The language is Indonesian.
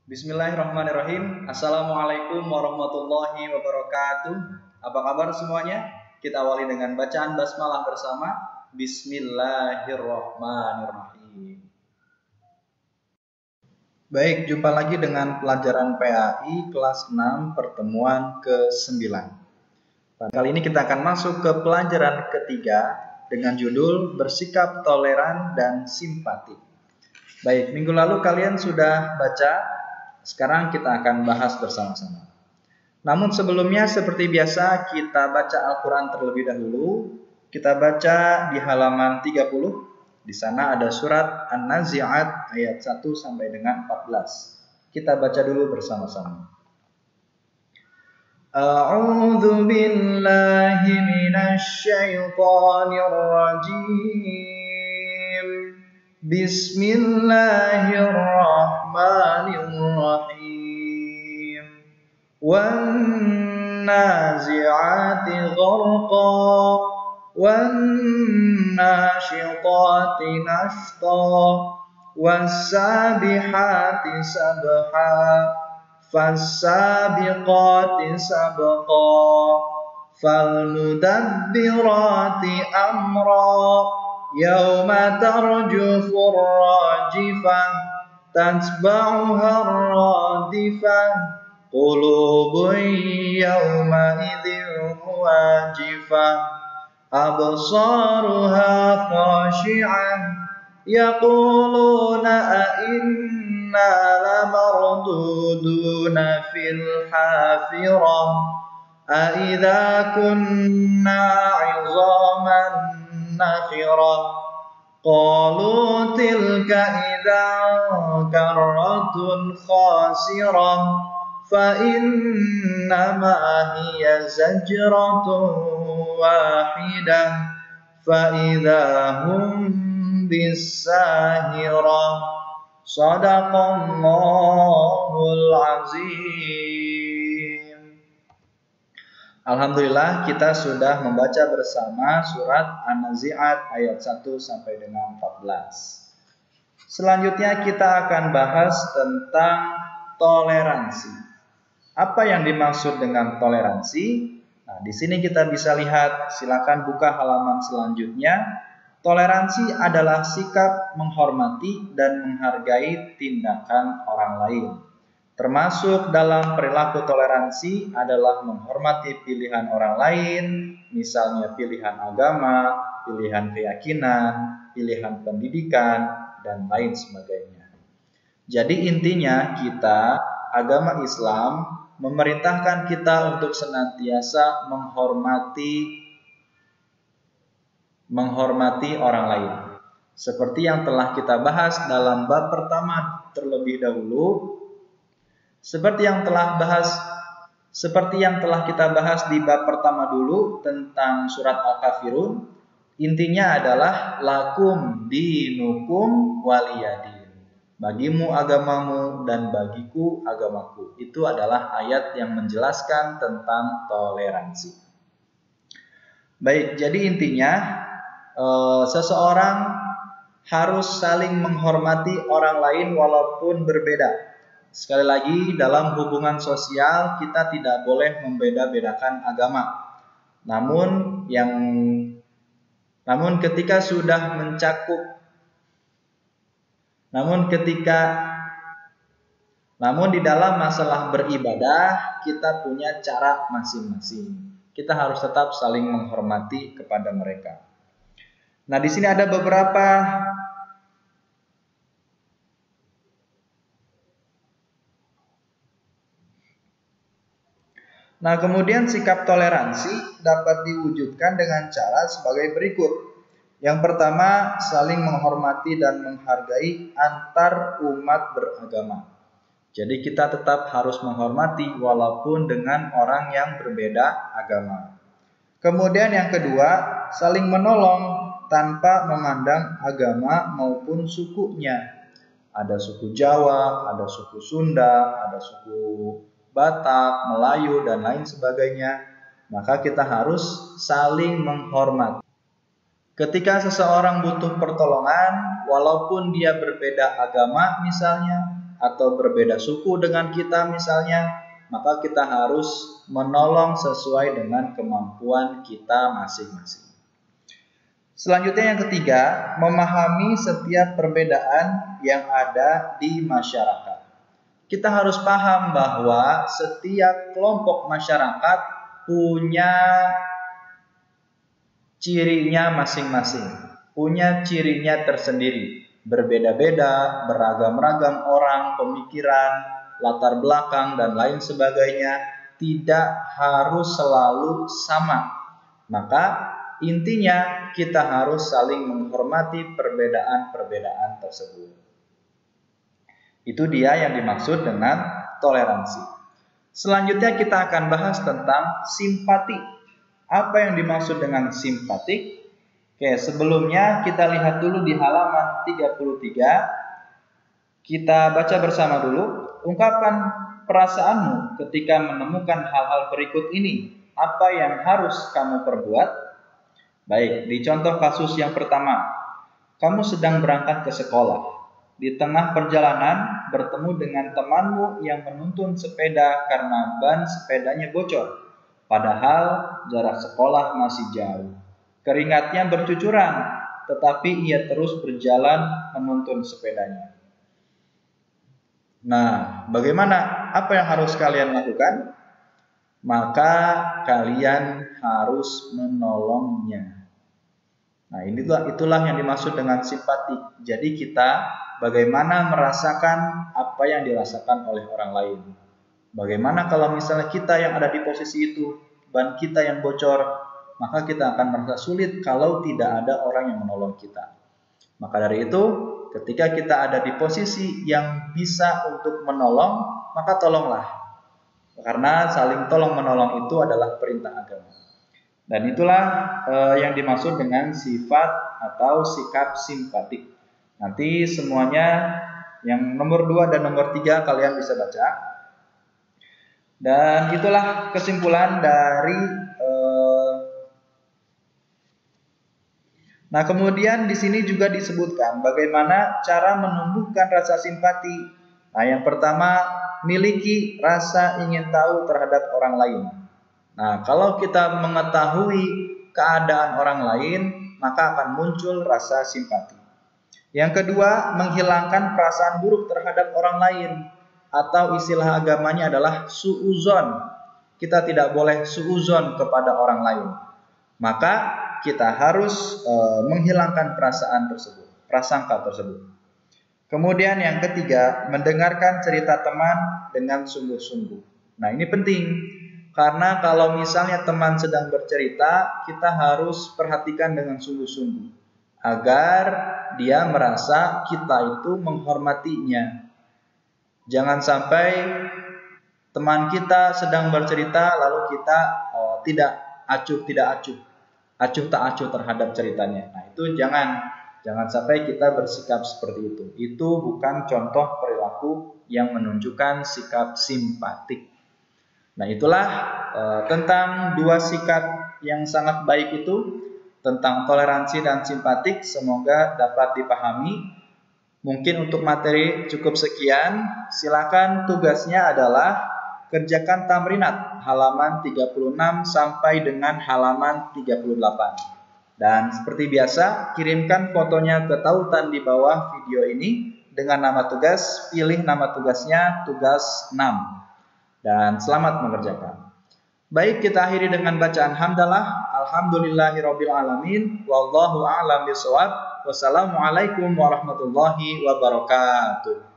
Bismillahirrahmanirrahim. Assalamualaikum warahmatullahi wabarakatuh. Apa kabar semuanya? Kita awali dengan bacaan basmalah bersama. Bismillahirrahmanirrahim. Baik, jumpa lagi dengan pelajaran PAI kelas 6 pertemuan ke-9. Pada kali ini kita akan masuk ke pelajaran ketiga dengan judul bersikap toleran dan simpati. Baik, minggu lalu kalian sudah baca. Sekarang kita akan bahas bersama-sama. Namun sebelumnya seperti biasa kita baca Al-Quran terlebih dahulu. Kita baca di halaman 30. Di sana ada surat An-Nazi'at ayat 1 sampai dengan 14. Kita baca dulu bersama-sama. A'udzu billahi minasy syaithanir rajim. Bismillahirrahmanirrahim. Wan-nazi'ati gharqa wan-nashitati nashta was-sabihati sabha fas-sabiqati sabqa fal-mudabbirati amra Yawma tarjufur rajifah tatba'uha radifah qulubun yawma idzin wajifah absaruha khashi'ah yaquluna a'inna lamarduduna fil hafirah a'idza kunna 'idhaman nakhirah qalu tilka idzan karratun khasirah fa innama hiya zajratun wahidah fa idzahum bis-sahirah. Shadaqallahul azim. Alhamdulillah kita sudah membaca bersama surat An-Nazi'at ayat 1 sampai dengan 14. Selanjutnya kita akan bahas tentang toleransi. Apa yang dimaksud dengan toleransi? Nah, di sini kita bisa lihat, silakan buka halaman selanjutnya. Toleransi adalah sikap menghormati dan menghargai tindakan orang lain. Termasuk dalam perilaku toleransi adalah menghormati pilihan orang lain, misalnya pilihan agama, pilihan keyakinan, pilihan pendidikan, dan lain sebagainya. Jadi intinya kita, agama Islam, memerintahkan kita untuk senantiasa menghormati orang lain. Seperti yang telah kita bahas dalam bab pertama terlebih dahulu, seperti yang telah kita bahas di bab pertama dulu tentang surat Al-Kafirun, intinya adalah lakum dinukum waliyadin. Bagimu agamamu dan bagiku agamaku. Itu adalah ayat yang menjelaskan tentang toleransi. Baik, jadi intinya seseorang harus saling menghormati orang lain walaupun berbeda. Sekali lagi, dalam hubungan sosial kita tidak boleh membeda-bedakan agama. Namun ketika di dalam masalah beribadah kita punya cara masing-masing. Kita harus tetap saling menghormati kepada mereka. Nah, di sini ada beberapa kemudian sikap toleransi dapat diwujudkan dengan cara sebagai berikut. Yang pertama, saling menghormati dan menghargai antar umat beragama. Jadi kita tetap harus menghormati walaupun dengan orang yang berbeda agama. Kemudian yang kedua, saling menolong tanpa memandang agama maupun sukunya. Ada suku Jawa, ada suku Sunda, ada suku Batak, Melayu, dan lain sebagainya, maka kita harus saling menghormati. Ketika seseorang butuh pertolongan, walaupun dia berbeda agama misalnya, atau berbeda suku dengan kita misalnya, maka kita harus menolong sesuai dengan kemampuan kita masing-masing. Selanjutnya yang ketiga, memahami setiap perbedaan yang ada di masyarakat. Kita harus paham bahwa setiap kelompok masyarakat punya cirinya masing-masing, punya cirinya tersendiri, berbeda-beda, beragam-ragam orang, pemikiran, latar belakang, dan lain sebagainya, tidak harus selalu sama. Maka intinya kita harus saling menghormati perbedaan-perbedaan tersebut. Itu dia yang dimaksud dengan toleransi. Selanjutnya kita akan bahas tentang simpati. Apa yang dimaksud dengan simpati? Oke, sebelumnya kita lihat dulu di halaman 33. Kita baca bersama dulu. Ungkapkan perasaanmu ketika menemukan hal-hal berikut ini. Apa yang harus kamu perbuat? Baik, di contoh kasus yang pertama, kamu sedang berangkat ke sekolah. Di tengah perjalanan, bertemu dengan temanmu yang menuntun sepeda karena ban sepedanya bocor. Padahal jarak sekolah masih jauh. Keringatnya bercucuran, tetapi ia terus berjalan menuntun sepedanya. Nah, bagaimana? Apa yang harus kalian lakukan? Maka kalian harus menolongnya. Nah, itulah yang dimaksud dengan simpati. Jadi kita bagaimana merasakan apa yang dirasakan oleh orang lain. Bagaimana kalau misalnya kita yang ada di posisi itu, ban kita yang bocor, maka kita akan merasa sulit kalau tidak ada orang yang menolong kita. Maka dari itu, ketika kita ada di posisi yang bisa untuk menolong, maka tolonglah. Karena saling tolong menolong itu adalah perintah agama. Dan itulah yang dimaksud dengan sifat atau sikap simpatik. Nanti semuanya yang nomor 2 dan nomor 3 kalian bisa baca. Dan itulah kesimpulan dari Nah, kemudian di sini juga disebutkan bagaimana cara menumbuhkan rasa simpati. Nah, yang pertama, miliki rasa ingin tahu terhadap orang lain. Nah, kalau kita mengetahui keadaan orang lain, maka akan muncul rasa simpati. Yang kedua, menghilangkan perasaan buruk terhadap orang lain, atau istilah agamanya adalah su'uzon. Kita tidak boleh su'uzon kepada orang lain. Maka kita harus menghilangkan perasaan tersebut, prasangka tersebut. Kemudian yang ketiga, mendengarkan cerita teman dengan sungguh-sungguh. Nah, ini penting. Karena kalau misalnya teman sedang bercerita, kita harus perhatikan dengan sungguh-sungguh agar dia merasa kita itu menghormatinya. Jangan sampai teman kita sedang bercerita lalu kita tidak acuh tak acuh terhadap ceritanya. Nah, itu jangan sampai kita bersikap seperti itu. Itu bukan contoh perilaku yang menunjukkan sikap simpatik. Nah, itulah tentang dua sikap yang sangat baik itu, tentang toleransi dan simpatik. Semoga dapat dipahami. Mungkin untuk materi cukup sekian. Silakan, tugasnya adalah kerjakan tamrinat halaman 36 sampai dengan halaman 38. Dan seperti biasa, kirimkan fotonya ke tautan di bawah video ini dengan nama tugas. Pilih nama tugasnya tugas 6. Dan selamat mengerjakan. Baik, kita akhiri dengan bacaan hamdalah. Alhamdulillahirabbil alamin. Wallahu a'lam bishawab. Wassalamualaikum warahmatullahi wabarakatuh.